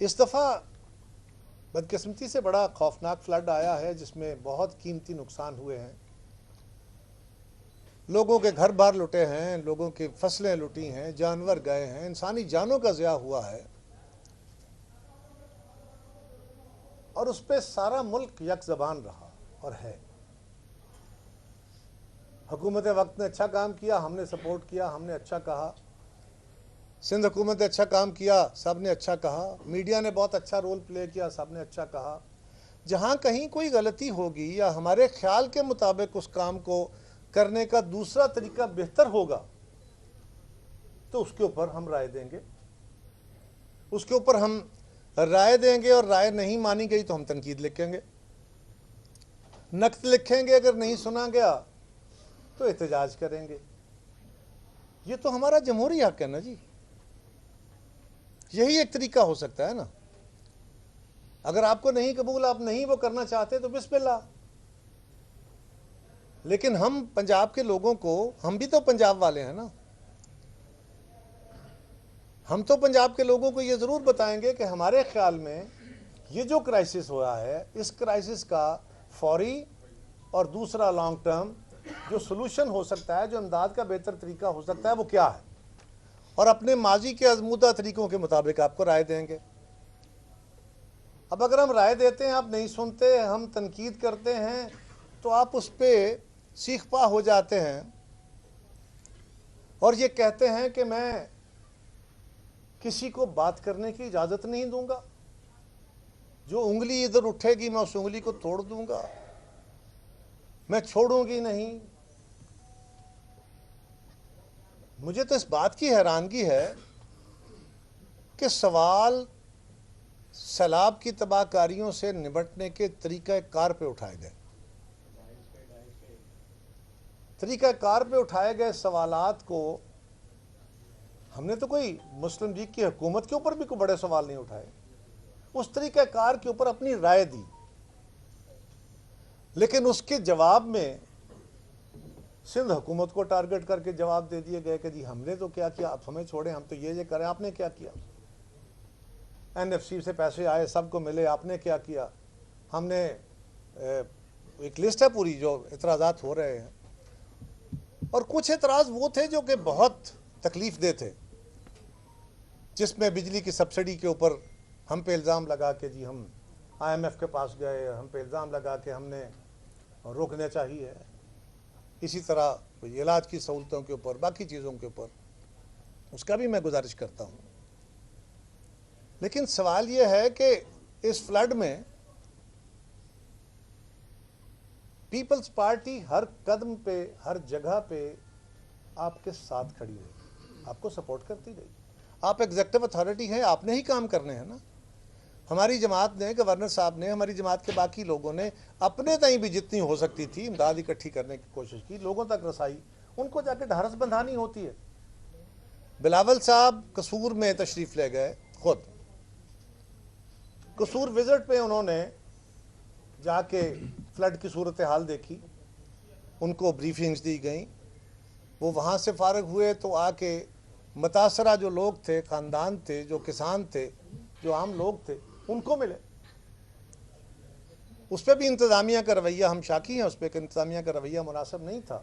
اس دفعہ بدقسمتی سے بڑا خوفناک فلڈ آیا ہے جس میں بہت قیمتی نقصان ہوئے ہیں. لوگوں کے گھر بار لٹے ہیں، لوگوں کی فصلیں لٹی ہیں، جانور گئے ہیں، انسانی جانوں کا ضیاع ہوا ہے، اور اس پہ سارا ملک یک زبان رہا اور ہے. حکومت وقت نے اچھا کام کیا، ہم نے سپورٹ کیا، ہم نے اچھا کہا. سندھ حکومت نے اچھا کام کیا، سب نے اچھا کہا. میڈیا نے بہت اچھا رول پلے کیا، سب نے اچھا کہا. جہاں کہیں کوئی غلطی ہوگی یا ہمارے خیال کے مطابق اس کام کو کرنے کا دوسرا طریقہ بہتر ہوگا تو اس کے اوپر ہم رائے دیں گے. اس کے اوپر ہم رائے دیں گے، اور رائے نہیں مانی گئی تو ہم تنقید لکھیں گے، نقد لکھیں گے. اگر نہیں سنا گیا تو احتجاج کریں گے. یہ تو ہمارا جمہوری حق ہے نا جی. یہی ایک طریقہ ہو سکتا ہے نا. اگر آپ کو نہیں قبول، آپ نہیں وہ کرنا چاہتے تو بسم اللہ. لیکن ہم پنجاب کے لوگوں کو، ہم بھی تو پنجاب والے ہیں نا، ہم تو پنجاب کے لوگوں کو یہ ضرور بتائیں گے کہ ہمارے خیال میں یہ جو کرائسس ہوا ہے، اس کرائسس کا فوری اور دوسرا لانگ ٹرم جو سلوشن ہو سکتا ہے، جو امداد کا بہتر طریقہ ہو سکتا ہے، وہ کیا ہے. اور اپنے ماضی کے آزمودہ طریقوں کے مطابق آپ کو رائے دیں گے. اب اگر ہم رائے دیتے ہیں، آپ نہیں سنتے، ہم تنقید کرتے ہیں، تو آپ اس پہ سیخ پا ہو جاتے ہیں اور یہ کہتے ہیں کہ میں کسی کو بات کرنے کی اجازت نہیں دوں گا. جو انگلی ادھر اٹھے گی میں اس انگلی کو توڑ دوں گا، میں چھوڑوں گی نہیں. مجھے تو اس بات کی حیرانگی ہے کہ سوال سیلاب کی تباہ کاریوں سے نمٹنے کے طریقہ کار پہ اٹھائے گئے. طریقہ کار پہ اٹھائے گئے سوالات کو ہم نے تو کوئی مسلم لیگ کی حکومت کے اوپر بھی کوئی بڑے سوال نہیں اٹھائے. اس طریقہ کار کے اوپر اپنی رائے دی، لیکن اس کے جواب میں سندھ حکومت کو ٹارگٹ کر کے جواب دے دیے گئے کہ جی ہم نے تو کیا کیا، آپ ہمیں چھوڑیں، ہم تو یہ کریں، آپ نے کیا کیا. NFC سے پیسے آئے، سب کو ملے، آپ نے کیا کیا. ہم نے ایک لسٹ ہے پوری جو اعتراضات ہو رہے ہیں، اور کچھ اعتراض وہ تھے جو کہ بہت تکلیف دہ تھے، جس میں بجلی کی سبسڈی کے اوپر ہم پہ الزام لگا کہ جی ہم IMF کے پاس گئے، ہم پہ الزام لگا کہ ہم نے روکنا چاہیے. اسی طرح کوئی علاج کی سہولتوں کے اوپر، باقی چیزوں کے اوپر، اس کا بھی میں گزارش کرتا ہوں. لیکن سوال یہ ہے کہ اس فلڈ میں پیپلز پارٹی ہر قدم پہ، ہر جگہ پہ آپ کے ساتھ کھڑی رہی، آپ کو سپورٹ کرتی رہی. آپ ایگزیکٹو اتھارٹی ہیں، آپ نے ہی کام کرنے ہیں نا. ہماری جماعت نے، گورنر صاحب نے، ہماری جماعت کے باقی لوگوں نے اپنے تئیں بھی جتنی ہو سکتی تھی امداد اکٹھی کرنے کی کوشش کی، لوگوں تک رسائی. ان کو جا کے ڈھارس بندھانی ہوتی ہے. بلاول صاحب قصور میں تشریف لے گئے، خود قصور وزٹ پہ انہوں نے جا کے فلڈ کی صورتحال دیکھی، ان کو بریفنگز دی گئیں. وہ وہاں سے فارغ ہوئے تو آ کے متاثرہ جو لوگ تھے، خاندان تھے، جو کسان تھے، جو عام لوگ تھے، ان کو ملے. اس پہ بھی انتظامیہ کا رویہ، ہم شاکی ہیں اس پہ کہ انتظامیہ کا رویہ مناسب نہیں تھا.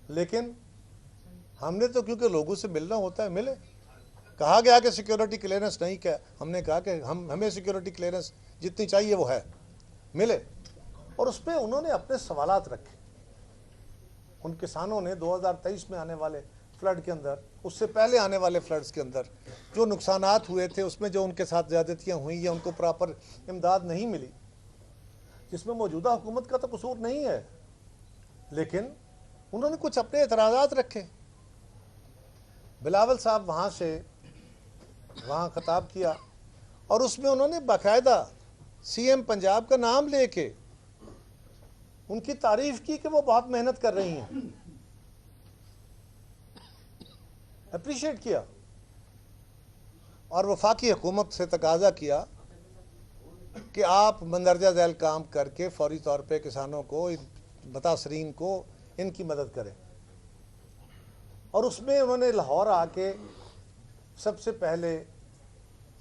لیکن ہم نے تو کیونکہ لوگوں سے ملنا ہوتا ہے، ملے. کہا گیا کہ سیکیورٹی کلیئرنس نہیں، کیا ہم نے کہا کہ ہمیں سیکیورٹی کلیئرنس جتنی چاہیے وہ ہے، ملے. اور اس پہ انہوں نے اپنے سوالات رکھے. ان کسانوں نے 2023 میں آنے والے فلڈ کے اندر، اس سے پہلے آنے والے فلڈز کے اندر جو نقصانات ہوئے تھے، اس میں جو ان کے ساتھ زیادتیاں ہوئیں یا ان کو پراپر امداد نہیں ملی، جس میں موجودہ حکومت کا تو قصور نہیں ہے، لیکن انہوں نے کچھ اپنے اعتراضات رکھے. بلاول صاحب وہاں خطاب کیا، اور اس میں انہوں نے باقاعدہ CM پنجاب کا نام لے کے ان کی تعریف کی کہ وہ بہت محنت کر رہی ہیں، اپریشیٹ کیا. اور وفاقی حکومت سے تقاضا کیا کہ آپ مندرجہ ذیل کام کر کے فوری طور پہ کسانوں کو، متاثرین کو ان کی مدد کریں. اور اس میں انہوں نے لاہور آ کے سب سے پہلے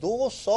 200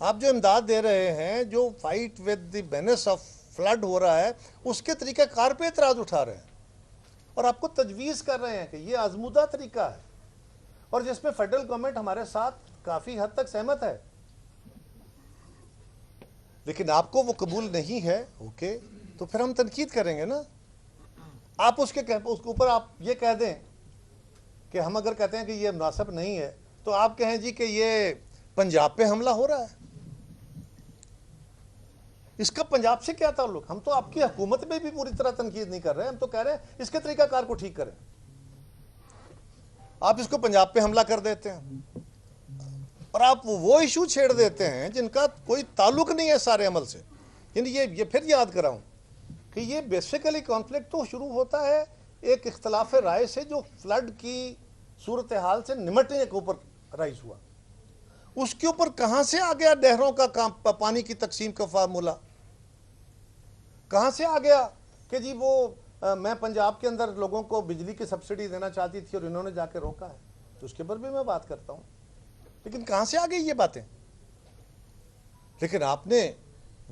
آپ جو امداد دے رہے ہیں، جو fight with the menace of flood ہو رہا ہے، اس کے طریقہ کار پہ اعتراض اٹھا رہے ہیں اور آپ کو تجویز کر رہے ہیں کہ یہ آزمودہ طریقہ ہے اور جس میں فیڈرل گورنمنٹ ہمارے ساتھ کافی حد تک سہمت ہے، لیکن آپ کو وہ قبول نہیں ہے، اوکے، تو پھر ہم تنقید کریں گے نا۔ آپ اس کے اوپر آپ یہ کہہ دیں کہ ہم اگر کہتے ہیں کہ یہ مناسب نہیں ہے تو آپ کہیں جی کہ یہ پنجاب پہ حملہ ہو رہا ہے، اس کا پنجاب سے کیا تعلق؟ ہم تو آپ کی حکومت میں بھی پوری طرح تنقید نہیں کر رہے، ہم تو کہہ رہے ہیں اس کے طریقہ کار کو ٹھیک کریں۔ آپ اس کو پنجاب پہ حملہ کر دیتے ہیں اور آپ وہ ایشو چھیڑ دیتے ہیں جن کا کوئی تعلق نہیں ہے سارے عمل سے۔ یعنی یہ پھر یاد کراؤں کہ یہ بیسیکلی کانفلکٹ تو شروع ہوتا ہے ایک اختلاف رائے سے جو فلڈ کی صورتحال سے نمٹنے کے اوپر رائز ہوا۔ اس کے اوپر کہاں سے آ گیا نہروں کا پانی کی تقسیم کا فارمولہ؟ کہاں سے آ گیا کہ جی وہ میں پنجاب کے اندر لوگوں کو بجلی کی سبسڈی دینا چاہتی تھی اور انہوں نے جا کے روکا ہے؟ تو اس کے اوپر بھی میں بات کرتا ہوں، لیکن کہاں سے آ گئی یہ باتیں؟ لیکن آپ نے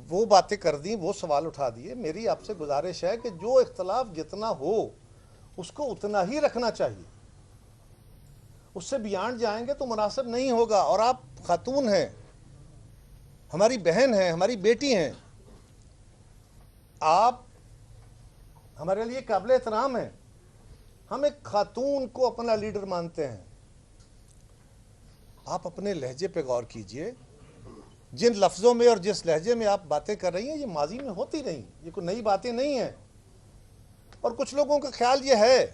وہ باتیں کر دیں، وہ سوال اٹھا دیے۔ میری آپ سے گزارش ہے کہ جو اختلاف جتنا ہو اس کو اتنا ہی رکھنا چاہیے، اس سے بیانڈ جائیں گے تو مناسب نہیں ہوگا۔ اور آپ خاتون ہیں، ہماری بہن ہیں، ہماری بیٹی ہیں، آپ ہمارے لیے قابل احترام ہیں، ہم ایک خاتون کو اپنا لیڈر مانتے ہیں۔ آپ اپنے لہجے پہ غور کیجئے، جن لفظوں میں اور جس لہجے میں آپ باتیں کر رہی ہیں یہ ماضی میں ہوتی نہیں، یہ کوئی نئی باتیں نہیں ہیں۔ اور کچھ لوگوں کا خیال یہ ہے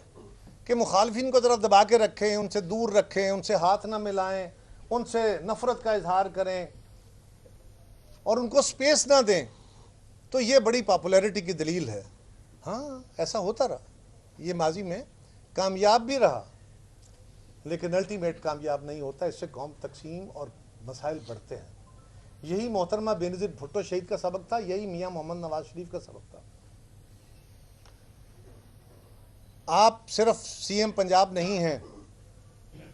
کہ مخالفین کو ذرا دبا کے رکھیں، ان سے دور رکھیں، ان سے ہاتھ نہ ملائیں، ان سے نفرت کا اظہار کریں اور ان کو سپیس نہ دیں، تو یہ بڑی پاپولیرٹی کی دلیل ہے۔ ہاں ایسا ہوتا رہا، یہ ماضی میں کامیاب بھی رہا، لیکن الٹیمیٹ کامیاب نہیں ہوتا، اس سے قوم تقسیم اور مسائل بڑھتے ہیں۔ یہی محترمہ بینظیر بھٹو شہید کا سبق تھا، یہی میاں محمد نواز شریف کا سبق تھا۔ آپ صرف سی ایم پنجاب نہیں ہیں،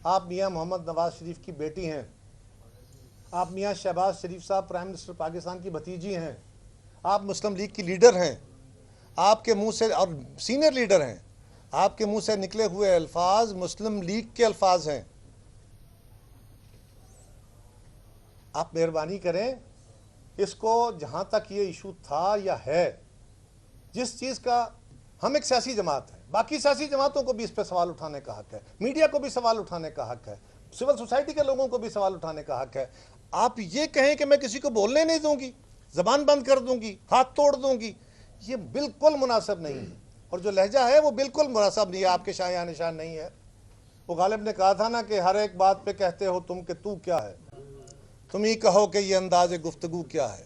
آپ میاں محمد نواز شریف کی بیٹی ہیں، آپ میاں شہباز شریف صاحب پرائم منسٹر پاکستان کی بھتیجی ہیں، آپ مسلم لیگ کی لیڈر ہیں، آپ کے منہ سے اور سینئر لیڈر ہیں، آپ کے منہ سے نکلے ہوئے الفاظ مسلم لیگ کے الفاظ ہیں۔ آپ مہربانی کریں، اس کو جہاں تک یہ ایشو تھا یا ہے، جس چیز کا ہم ایک سیاسی جماعت ہے، باقی سیاسی جماعتوں کو بھی اس پہ سوال اٹھانے کا حق ہے، میڈیا کو بھی سوال اٹھانے کا حق ہے، سول سوسائٹی کے لوگوں کو بھی سوال اٹھانے کا حق ہے۔ آپ یہ کہیں کہ میں کسی کو بولنے نہیں دوں گی، زبان بند کر دوں گی، ہاتھ توڑ دوں گی، یہ بالکل مناسب نہیں ہے، اور جو لہجہ ہے وہ بالکل مناسب نہیں ہے، آپ کے شایع نشان نہیں ہے۔ وہ غالب نے کہا تھا نا کہ ہر ایک بات پہ کہتے ہو تم کہ تو کیا ہے، تم ہی کہو کہ یہ انداز گفتگو کیا ہے۔